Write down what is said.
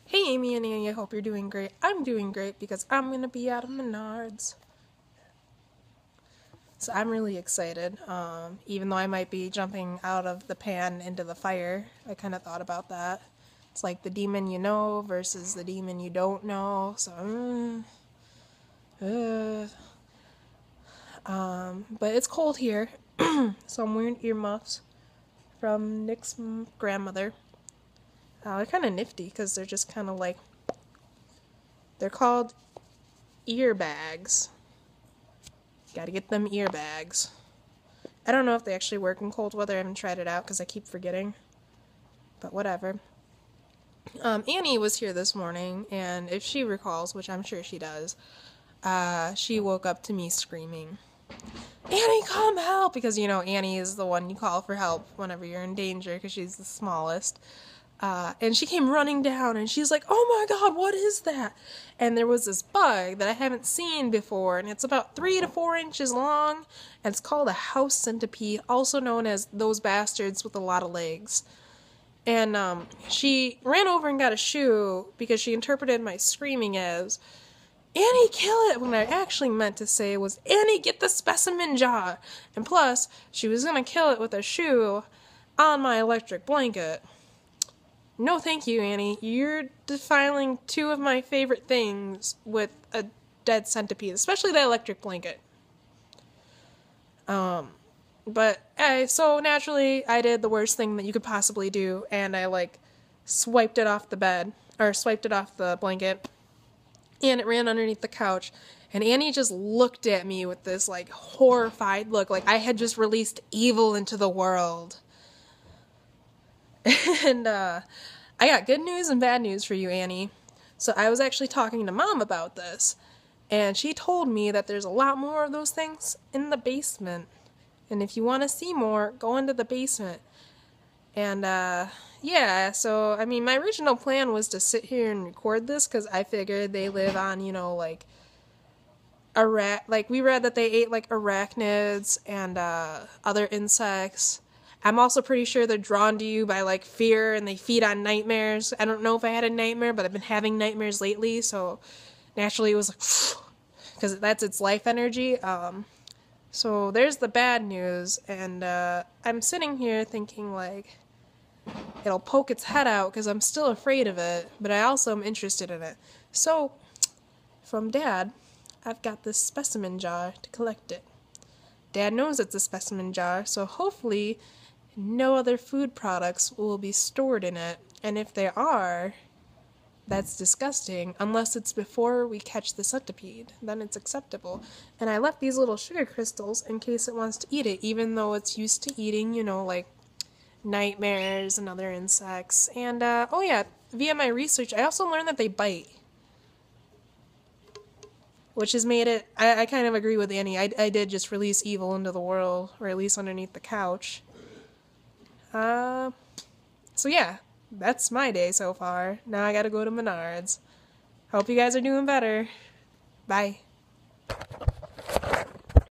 Hey Amy and Annie, I hope you're doing great. I'm doing great because I'm gonna be out of Menards. So I'm really excited. Even though I might be jumping out of the pan into the fire, I kind of thought about that. It's like the demon you know versus the demon you don't know. So, but it's cold here, so I'm wearing earmuffs from Nick's grandmother. They're kind of nifty because they're just kind of like, they're called ear bags. Gotta get them ear bags. I don't know if they actually work in cold weather. I haven't tried it out because I keep forgetting. But whatever. Annie was here this morning, and if she recalls, which I'm sure she does, she woke up to me screaming, "Annie, come help!" Because, you know, Annie is the one you call for help whenever you're in danger because she's the smallest. And she came running down, and she's like, "Oh my god, what is that?" And there was this bug that I haven't seen before, and it's about 3 to 4 inches long, and it's called a house centipede, also known as those bastards with a lot of legs. And she ran over and got a shoe because she interpreted my screaming as, "Annie, kill it," when I actually meant to say was, "Annie, get the specimen jar." And plus, she was going to kill it with a shoe on my electric blanket. No thank you, Annie. You're defiling two of my favorite things with a dead centipede, especially the electric blanket. So naturally, I did the worst thing that you could possibly do, and I, swiped it off the bed, or swiped it off the blanket, and it ran underneath the couch, and Annie just looked at me with this, horrified look, like I had just released evil into the world. And, I got good news and bad news for you, Annie. So I was actually talking to Mom about this, and she told me that there's a lot more of those things in the basement. And if you want to see more, go into the basement. And, yeah, so, I mean, my original plan was to sit here and record this, because I figured they live on, we read that they ate, arachnids and, other insects. I'm also pretty sure they're drawn to you by, fear, and they feed on nightmares. I don't know if I had a nightmare, but I've been having nightmares lately, so naturally it was because that's its life energy. So there's the bad news, and I'm sitting here thinking, it'll poke its head out because I'm still afraid of it, but I also am interested in it. So, from Dad, I've got this specimen jar to collect it. Dad knows it's a specimen jar, so hopefully no other food products will be stored in it, and if there are, that's disgusting, unless it's before we catch the centipede, then it's acceptable. And I left these little sugar crystals in case it wants to eat it, even though it's used to eating, nightmares and other insects. And, oh yeah, via my research, I also learned that they bite, which has made it, I kind of agree with Annie, I did just release evil into the world, or at least underneath the couch. So yeah, that's my day so far. Now I gotta go to Menards. Hope you guys are doing better. Bye.